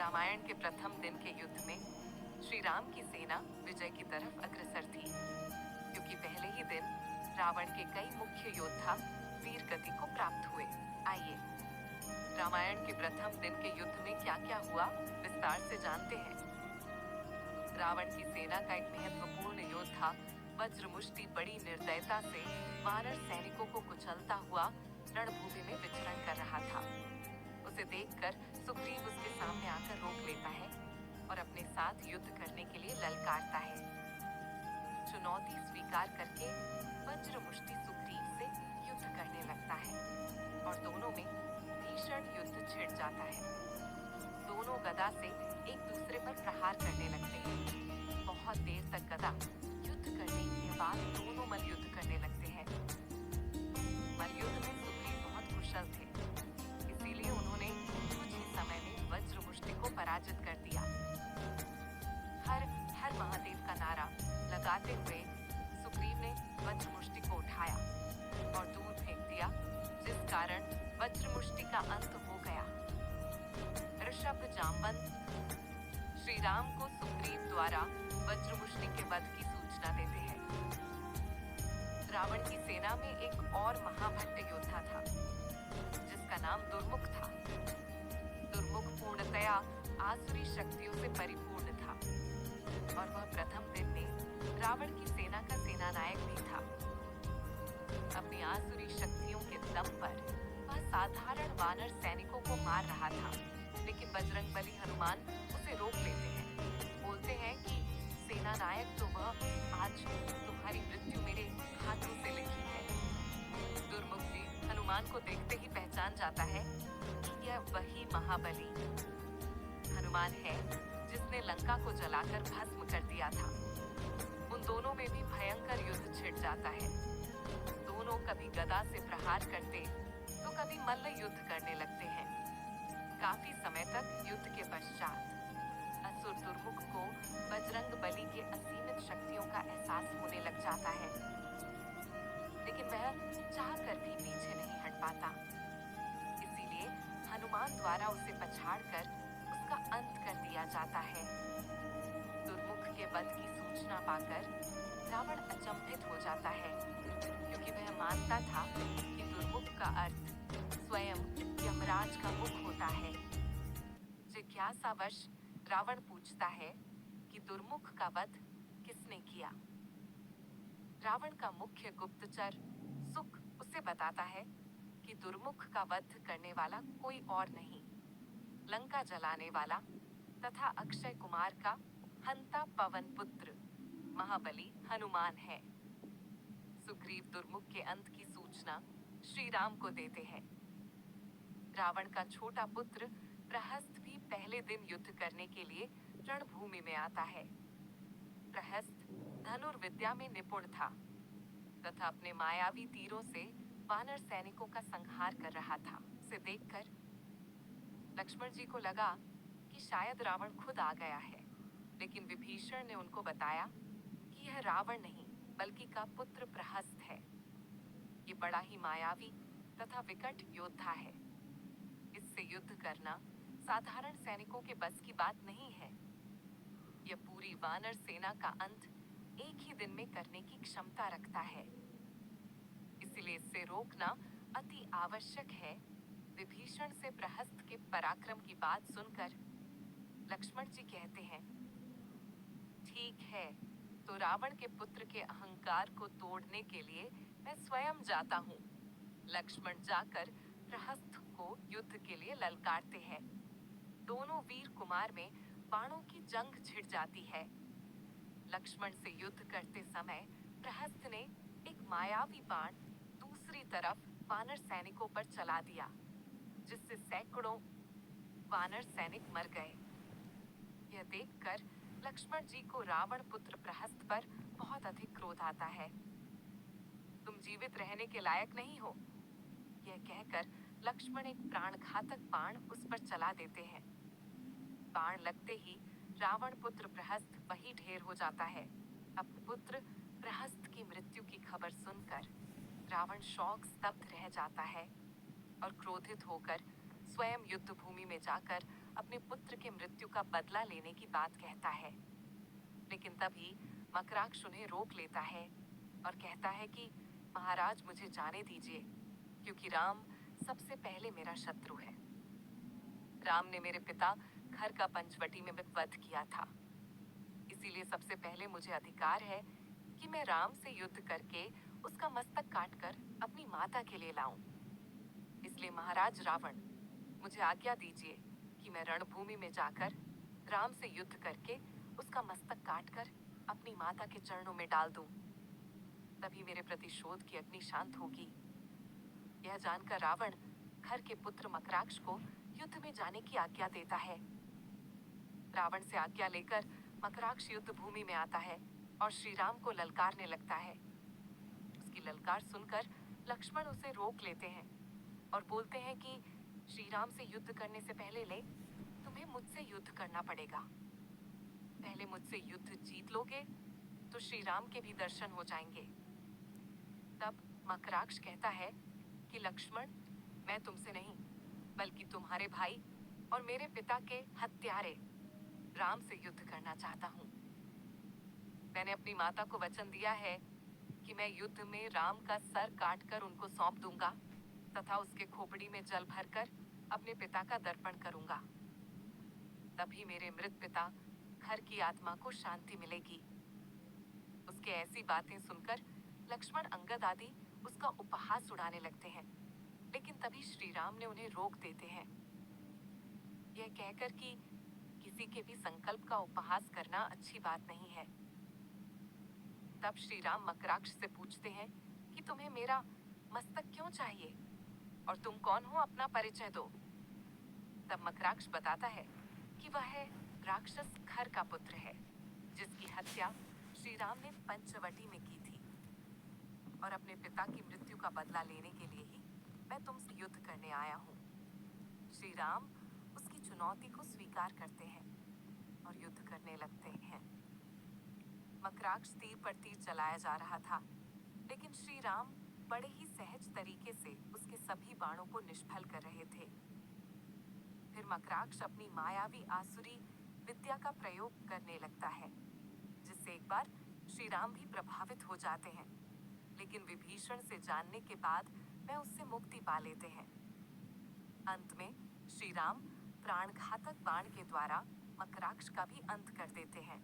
रामायण के प्रथम दिन के युद्ध में श्री राम की सेना विजय की तरफ अग्रसर थी, क्योंकि पहले ही दिन रावण के कई मुख्य योद्धा वीर गति को प्राप्त हुए। आइए रामायण के प्रथम दिन के युद्ध में क्या क्या हुआ विस्तार से जानते हैं। रावण की सेना का एक महत्वपूर्ण योद्धा वज्रमुष्टि बड़ी निर्दयता से वानर सैनिकों को कुचलता हुआ रणभूमि में विचरण कर रहा था। उसे देखकर सुग्रीव उसके सामने आकर रोक लेता है और अपने साथ युद्ध करने के लिए ललकारता है। चुनौती स्वीकार करके वज्रमुष्टि सुग्रीव से युद्ध करने लगता है और दोनों में भीषण युद्ध छिड़ जाता है। दोनों गदा से एक दूसरे पर प्रहार करने लगते हैं। बहुत देर तक गदा युद्ध करने के बाद दोनों मल्लयुद्ध करने लगते हैं। मल्लयुद्ध में सुग्रीव बहुत कुशल थे, इसीलिए उन्होंने कुछ ही समय में वज्रमुष्टि को पराजित कर दिया। हर हर महादेव का नारा लगाते हुए सुग्रीव ने वज्रमुष्टि को उठाया और दूर फेंक दिया, जिस कारण वज्रमुष्टि का अंत हो गया। ऋषभ जामवंत श्री राम को सुग्रीव द्वारा वज्रमुष्टि के वध की सूचना देते हैं। रावण की सेना में एक और महाभट्ट योद्धा था, जिसका नाम दुर्मुख था। दुर्मुख पूर्णतया आसुरी शक्तियों से परिपूर्ण था और वह प्रथम दिन में रावण की सेना का सेनानायक भी था। अपनी आसुरी शक्तियों के दम पर वह साधारण वानर सैनिकों को मार रहा था, लेकिन बजरंगबली हनुमान उसे रोक लेते हैं। बोलते हैं कि सेनानायक तो वह, आज तुम्हारी मृत्यु मेरे हाथों से लिखी है। दुर्मुख भी हनुमान को देखते ही पहचान जाता है कि यह वही महाबली हनुमान है जिसने लंका को जलाकर भस्म कर दिया था। उन दोनों में भी भयंकर युद्ध छिड़ जाता है। दोनों कभी गदा से प्रहार करते तो कभी मल्ल युद्ध करने लगते हैं। काफी समय तक युद्ध के पश्चात असुर दुर्मुख को बजरंगबली के असीमित शक्तियों का एहसास होने लग जाता है, लेकिन वह चाहकर भी पीछे नहीं हट पाता। इसीलिए हनुमान द्वारा उसे पछाड़कर उसका अंत कर दिया जाता है। दुर्मुख के वध की सूचना पाकर रावण अचंभित हो जाता है, क्योंकि वह मानता था कि दुर्मुख का अर्थ स्वयं यमराज का मुख होता है। जिज्ञासावश रावण पूछता है कि दुर्मुख का वध किसने किया। रावण का मुख्य गुप्तचर सुक उसे बताता है कि दुर्मुख का वध करने वाला कोई और नहीं, लंका जलाने वाला तथा अक्षय कुमार का हंता पवन पुत्र महाबली हनुमान है। सुग्रीव दुर्मुख के अंत की सूचना श्री राम को देते हैं। रावण का छोटा पुत्र प्रहस्त भी पहले दिन युद्ध करने के लिए रणभूमि में आता है। प्रहस्त धनुर्विद्या में निपुण था तथा अपने मायावी तीरों से वानर सैनिकों का संहार कर रहा था। उसे देखकर लक्ष्मण जी को लगा कि शायद रावण खुद आ गया है, लेकिन विभीषण ने उनको बताया कि यह रावण नहीं बल्कि का पुत्र प्रहस्त है। ये बड़ा ही मायावी तथा विकट योद्धा है। इससे युद्ध करना साधारण सैनिकों के बस की बात नहीं है। यह पूरी वानर सेना का अंत एक ही दिन में करने की क्षमता रखता है, इसलिए इससे रोकना अति आवश्यक है। विभीषण से प्रहस्त के पराक्रम की बात सुनकर लक्ष्मण जी कहते हैं, ठीक है, तो रावण के पुत्र के अहंकार को तोड़ने के लिए मैं स्वयं जाता हूँ। लक्ष्मण जाकर प्रहस्त को युद्ध के लिए ललकारते हैं। दोनों वीर कुमार में बाणों की जंग छिड़ जाती है। लक्ष्मण से युद्ध करते समय प्रहस्त ने एक मायावी बाण दूसरी तरफ वानर सैनिकों पर चला दिया, जिससे सैकड़ों वानर सैनिक मर गए। यह देखकर लक्ष्मण जी को रावण पुत्र प्रहस्त पर बहुत अधिक क्रोध आता है। तुम जीवित रहने के लायक नहीं हो, यह कहकर लक्ष्मण एक प्राणघातक बाण उस पर चला देते हैं। बाण लगते ही रावण पुत्र प्रहस्त वही ढेर हो जाता है। अपने पुत्र प्रहस्त की मृत्यु की खबर सुनकर रावण शोक स्तब्ध रह जाता है और क्रोधित होकर स्वयं युद्ध भूमि में जाकर अपने पुत्र के मृत्यु का बदला लेने की बात कहता है। लेकिन तभी मकराक्ष उन्हें रोक लेता है और कहता है कि महाराज मुझे जाने दीजिए, क्योंकि राम सबसे पहले मेरा शत्रु है। राम ने मेरे पिता घर का पंचवटी में वध किया था, इसीलिए सबसे पहले मुझे अधिकार है कि मैं राम से युद्ध करके उसका मस्तक काटकर अपनी माता के लिए लाऊं। इसलिए महाराज रावण, मुझे आज्ञा दीजिए कि मैं रणभूमि में जाकर राम से युद्ध करके उसका मस्तक काटकर अपनी माता के चरणों में डाल दूं। तभी मेरे प्रतिशोध की अग्नि शांत होगी। यह जानकर रावण खर के पुत्र मकराक्ष को युद्ध में जाने की आज्ञा देता है। रावण से आज्ञा लेकर मकराक्ष युद्ध भूमि में आता है और श्री राम को ललकारने लगता है। उसकी ललकार सुनकर लक्ष्मण उसे रोक लेते हैं और बोलते हैं कि श्री राम से युद्ध करने से पहले तुम्हें मुझसे युद्ध करना पड़ेगा। पहले मुझसे युद्ध जीत लोगे तो श्री राम के भी दर्शन हो जाएंगे। तब मकराक्ष कहता है कि लक्ष्मण, मैं तुमसे नहीं बल्कि तुम्हारे भाई और मेरे पिता के हत्यारे राम से युद्ध करना चाहता हूँ। मैंने अपनी माता को वचन दिया है कि मैं युद्ध में राम का सर काटकर उनको सौंप दूंगा तथा उसके खोपड़ी में जल भरकर अपने पिता का दर्पण करूंगा। तभी मेरे मृत पिता खर की आत्मा को शांति मिलेगी। उसके ऐसी बातें सुनकर लक्ष्मण अंगद आदि उसका उपहास उड़ाने लगते हैं, लेकिन तभी श्री राम ने उन्हें रोक देते हैं, यह कहकर कि किसी के भी संकल्प का उपहास करना अच्छी बात नहीं है। तब श्री राम मकराक्ष से पूछते हैं कि तुम्हें मेरा मस्तक क्यों चाहिए और तुम कौन हो, अपना परिचय दो। तब मकराक्ष बताता है कि वह है राक्षस खर का पुत्र है, जिसकी हत्या श्री राम ने पंचवटी में की थी, और अपने पिता की मृत्यु का बदला लेने के लिए ही मैं तुमसे युद्ध करने आया हूँ। श्री राम उसकी चुनौती को स्वीकार करते हैं और युद्ध करने लगते हैं। मकराक्ष तीर पर तीर चलाया जा रहा था, लेकिन श्री राम बड़े ही सहज तरीके से उसके सभी बाणों को निष्फल कर रहे थे। फिर मकराक्ष अपनी मायावी आसुरी विद्या का प्रयोग करने लगता है, जिससे एक बार श्री राम भी प्रभावित हो जाते हैं, लेकिन विभीषण से जानने के बाद वह उससे मुक्ति पा लेते हैं। अंत में श्री राम प्राणघातक बाण के द्वारा मकराक्ष का भी अंत कर देते हैं।